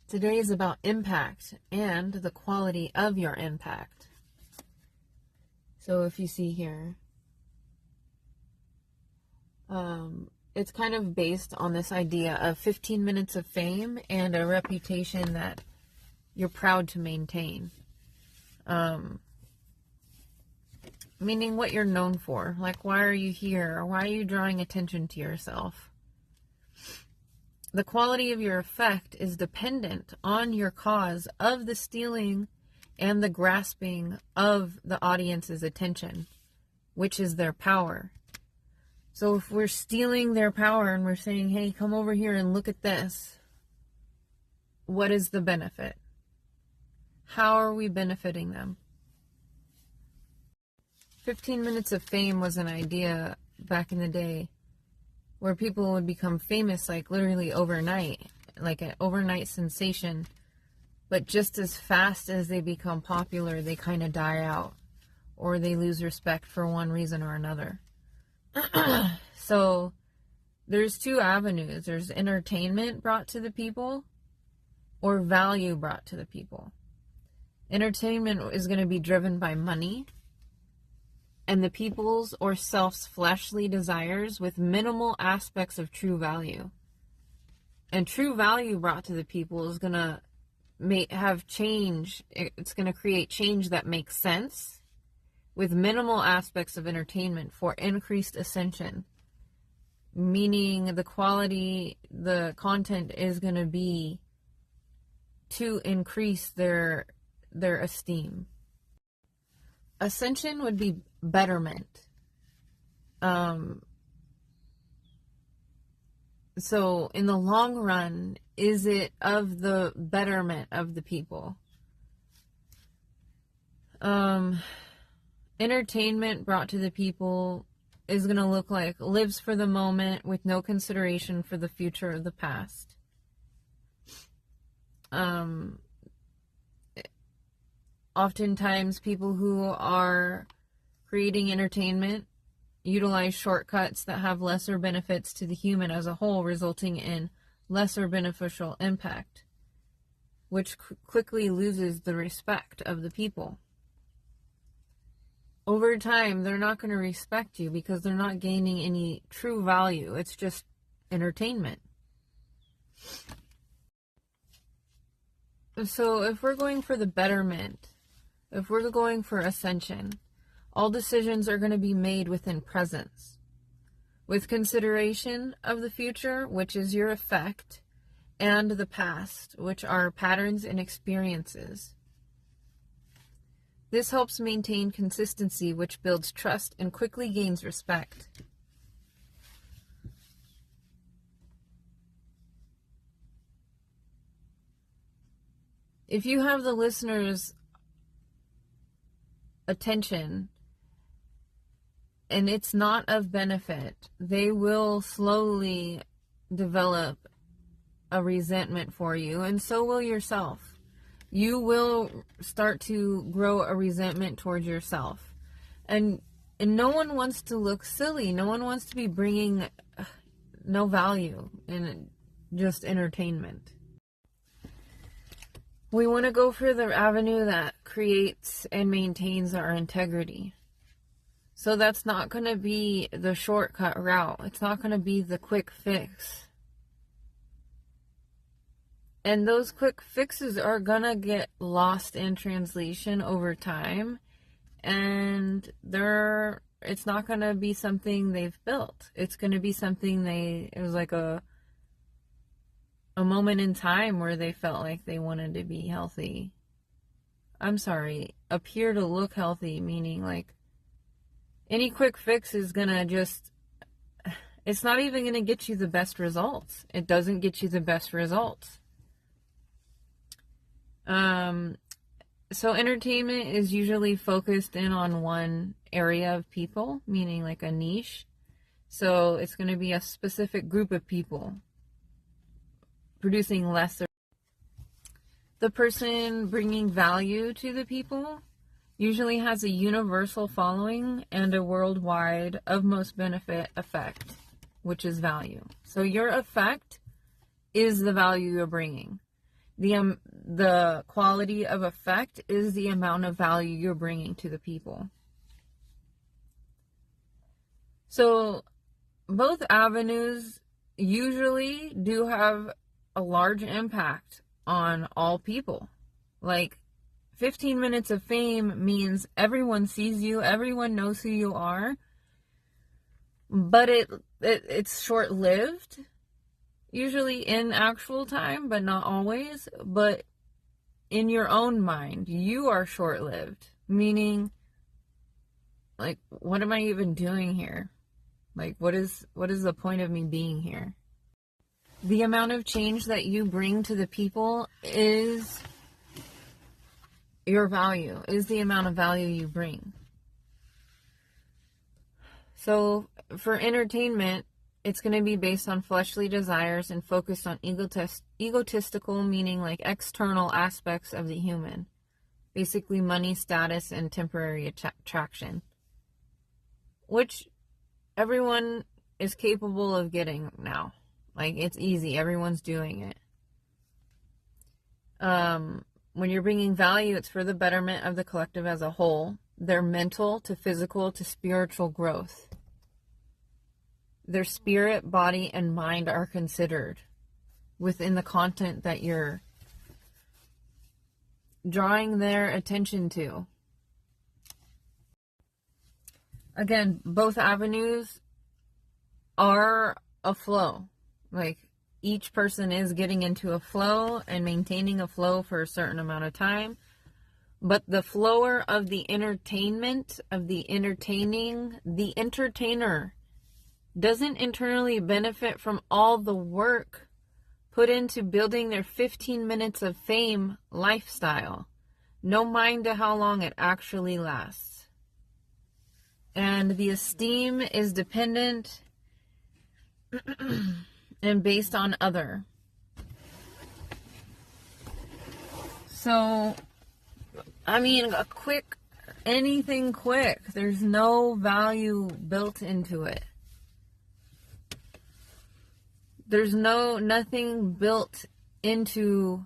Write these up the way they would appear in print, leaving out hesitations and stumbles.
Today is about impact and the quality of your impact. So if you see here, it's kind of based on this idea of 15 minutes of fame and a reputation that you're proud to maintain. Meaning what you're known for. Like, why are you here? Or why are you drawing attention to yourself? The quality of your effect is dependent on your cause of the stealing and the grasping of the audience's attention, which is their power. So if we're stealing their power and we're saying, hey, come over here and look at this, what is the benefit? How are we benefiting them? 15 minutes of fame was an idea back in the day where people would become famous like literally overnight, like an overnight sensation. But just as fast as they become popular, they kind of die out or they lose respect for one reason or another. So there's two avenues. There's entertainment brought to the people or value brought to the people. Entertainment is going to be driven by money and the people's or self's fleshly desires with minimal aspects of true value. And true value brought to the people is going to have change. It's going to create change that makes sense with minimal aspects of entertainment for increased ascension. Meaning the quality, the content is going to be to increase their esteem. Ascension would be betterment. So in the long run, is it of the betterment of the people? Entertainment brought to the people is going to look like lives for the moment with no consideration for the future or the past. Oftentimes people who are creating entertainment utilize shortcuts that have lesser benefits to the human as a whole, resulting in lesser beneficial impact, which quickly loses the respect of the people. Over time, they're not going to respect you because they're not gaining any true value. It's just entertainment. So if we're going for the betterment, if we're going for ascension, all decisions are going to be made within presence, with consideration of the future, which is your effect, and the past, which are patterns and experiences. This helps maintain consistency, which builds trust and quickly gains respect. If you have the listener's attention and it's not of benefit, they will slowly develop a resentment for you, and so will yourself. You will start to grow a resentment towards yourself. And no one wants to look silly. No one wants to be bringing no value in just entertainment. We want to go for the avenue that creates and maintains our integrity. So that's not going to be the shortcut route. It's not going to be the quick fix. And those quick fixes are going to get lost in translation over time. And it's not going to be something they've built. It's going to be something it was like a moment in time where they felt like they wanted to be healthy. I'm sorry, appear to look healthy, meaning like any quick fix is going to it's not even going to get you the best results. It doesn't get you the best results. So entertainment is usually focused in on one area of people, meaning like a niche. So it's going to be a specific group of people producing lesser. The person bringing value to the people usually has a universal following and a worldwide of most benefit effect, which is value. So your effect is the value you're bringing. The quality of effect is the amount of value you're bringing to the people. So both avenues usually do have a large impact on all people. Like 15 minutes of fame means everyone sees you, everyone knows who you are, but it's short-lived, usually in actual time, but not always. But in your own mind, you are short-lived, meaning, like, what am I even doing here? Like, what is the point of me being here? The amount of change that you bring to the people is your value, is the amount of value you bring. So for entertainment, it's going to be based on fleshly desires and focused on egotistical, meaning like external aspects of the human. Basically money, status, and temporary attraction. Which everyone is capable of getting now. Like, it's easy. Everyone's doing it. When you're bringing value, it's for the betterment of the collective as a whole. Their mental to physical to spiritual growth. Their spirit, body, and mind are considered within the content that you're drawing their attention to. Again, both avenues are a flow. Like, each person is getting into a flow and maintaining a flow for a certain amount of time. But the flower of the entertainment, of the entertaining, the entertainer doesn't internally benefit from all the work put into building their 15 minutes of fame lifestyle. No mind to how long it actually lasts. And the esteem is dependent and based on other. So, I mean, anything quick. There's no value built into it. There's nothing built into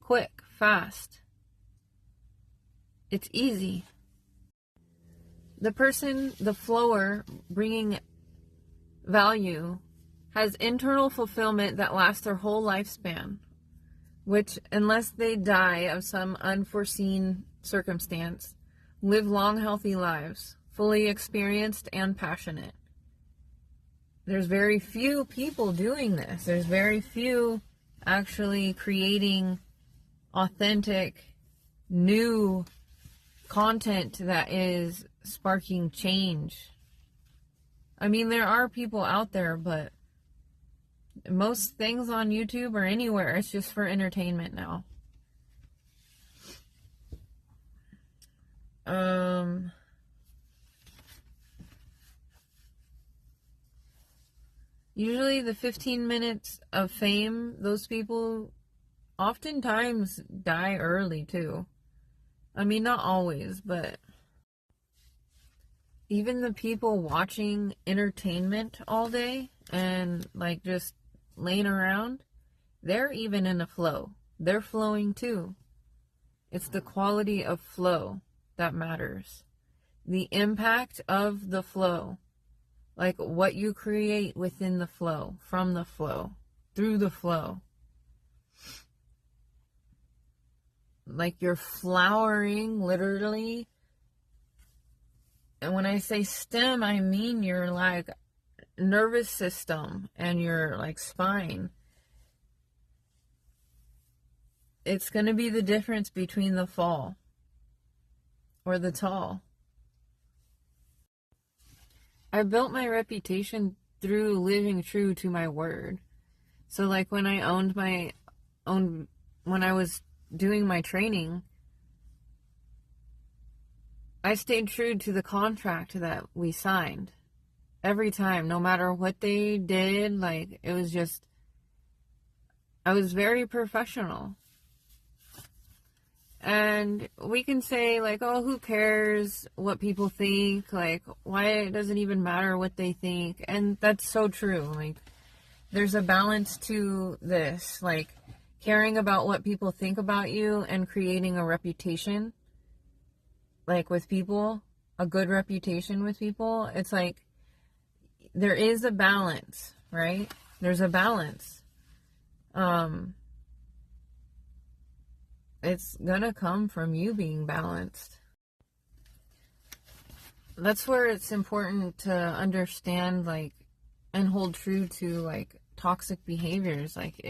quick, fast. It's easy. The person, the flower, bringing value, has internal fulfillment that lasts their whole lifespan, which, unless they die of some unforeseen circumstance, live long, healthy lives, fully experienced and passionate. There's very few people doing this. There's very few actually creating authentic, new content that is sparking change. I mean, there are people out there, but most things on YouTube or anywhere, it's just for entertainment now. Usually the 15 minutes of fame, those people oftentimes die early too. I mean, not always, but even the people watching entertainment all day and like just laying around, they're even in a flow. They're flowing too. It's the quality of flow that matters. The impact of the flow. Like what you create within the flow, from the flow, through the flow. Like you're flowering, literally. And when I say stem, I mean your like nervous system and your like spine. It's going to be the difference between the fall or the tall. I built my reputation through living true to my word. So like when I when I was doing my training, I stayed true to the contract that we signed every time, no matter what they did. Like, it was just, I was very professional. And we can say, like, oh, who cares what people think? Like, why does it even matter what they think? And that's so true. Like, there's a balance to this. Like, caring about what people think about you and creating a reputation, like with people, a good reputation with people. It's like there is a balance, right? There's a balance. It's gonna come from you being balanced. That's where it's important to understand, like, and hold true to, like, toxic behaviors. Like,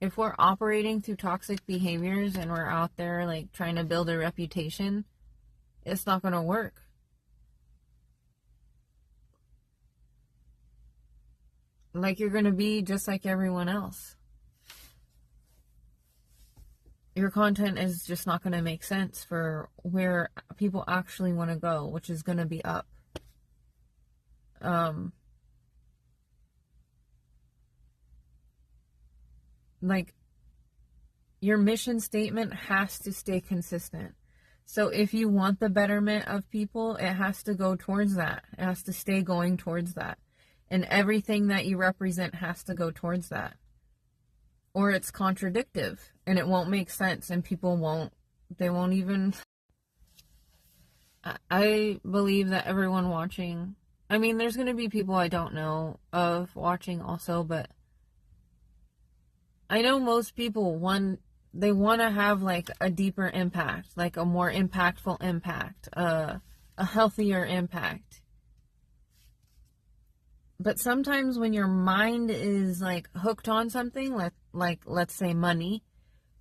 if we're operating through toxic behaviors and we're out there, like, trying to build a reputation, it's not gonna work. Like, you're gonna be just like everyone else. Your content is just not going to make sense for where people actually want to go, which is going to be up. Like, your mission statement has to stay consistent. So if you want the betterment of people, it has to go towards that. It has to stay going towards that. And everything that you represent has to go towards that. Or it's contradictive and it won't make sense and people won't even. I believe that everyone watching, I mean, there's going to be people I don't know of watching also, but I know most people, they want to have like a deeper impact, like a more impactful impact, a healthier impact. But sometimes when your mind is like hooked on something, like let's say money,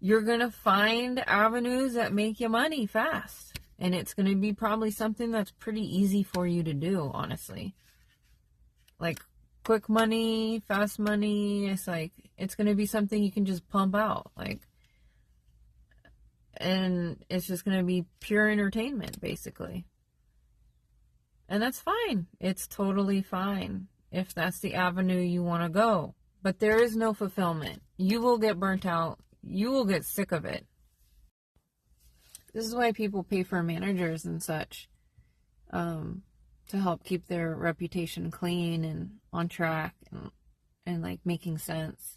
you're going to find avenues that make you money fast. And it's going to be probably something that's pretty easy for you to do, honestly. Like quick money, fast money, it's going to be something you can just pump out. And it's just going to be pure entertainment, basically. And that's fine. It's totally fine if that's the avenue you want to go. But there is no fulfillment. You will get burnt out. You will get sick of it. This is why people pay for managers and such, to help keep their reputation clean and on track and like making sense.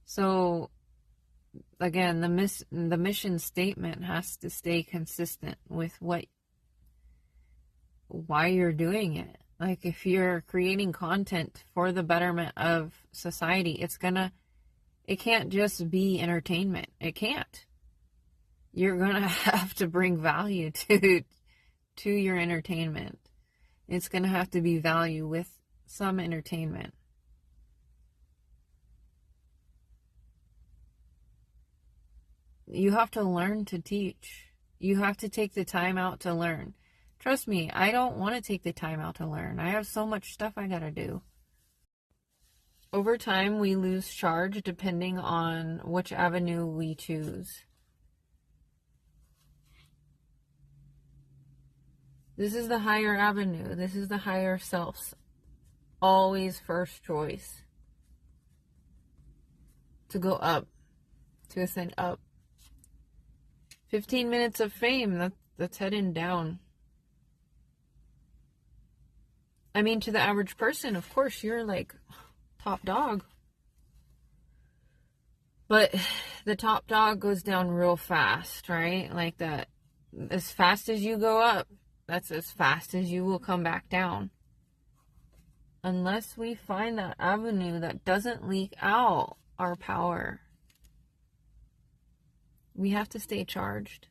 So again, the mission statement has to stay consistent with why you're doing it. Like if you're creating content for the betterment of society, it can't just be entertainment. It can't. You're gonna have to bring value to your entertainment. It's gonna have to be value with some entertainment. You have to learn to teach. You have to take the time out to learn. Trust me, I don't want to take the time out to learn. I have so much stuff I gotta do. Over time, we lose charge depending on which avenue we choose. This is the higher avenue. This is the higher self's always first choice. To go up. To ascend up. 15 minutes of fame, that's heading down. I mean, to the average person, of course, you're like top dog. But the top dog goes down real fast, right? Like that, as fast as you go up, that's as fast as you will come back down. Unless we find that avenue that doesn't leak out our power. We have to stay charged.